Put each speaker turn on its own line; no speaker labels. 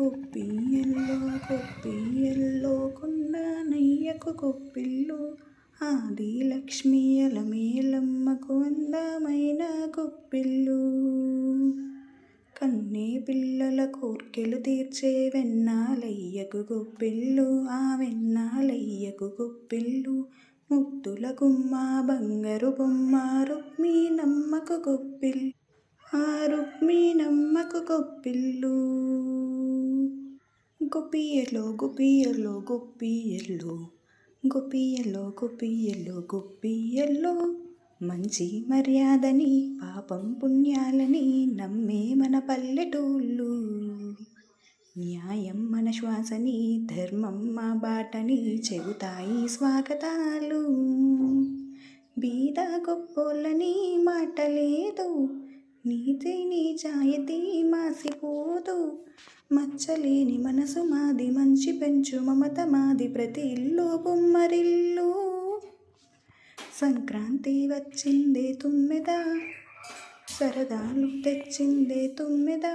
గొప్పియల్లో గొప్పియల్లో కొండనయ్యకు గొప్పిల్లు ఆది లక్ష్మీ అలమేలమ్మకు అందమైన గొప్పిల్లు. కన్నే పిల్లల కోర్కెలు తీర్చే వెన్నాలయ్యకు గొప్పిల్లు, ఆ వెన్నాలయ్యకు గొప్పిల్లు. ముద్దుల గుమ్మ బంగారు బొమ్మ రుక్మిణమ్మకు గొప్పిల్లు, ఆ రుక్మిణమ్మకు గొప్పిల్లు. గొప్పియలో గొప్పియలో గొప్పియలో గొప్పియలో గొప్పియలో గొప్పియలో మంచి మర్యాదని పాపం పుణ్యాలని నమ్మే మన పల్లెటూళ్ళు. న్యాయం మన శ్వాసని ధర్మం మా బాటని చెబుతాయి స్వాగతాలు. బీద గొప్పోళ్ళని మాట లేదు, నీతి నిజాయితీ మాసిపోదు. మచ్చలేని మనసు మాది, మంచి పెంచు మమత మాది, ప్రతి ఇల్లు బొమ్మరిల్లు. సంక్రాంతి వచ్చిందే తుమ్మెద, సరదాలు తెచ్చిందే తుమ్మెద.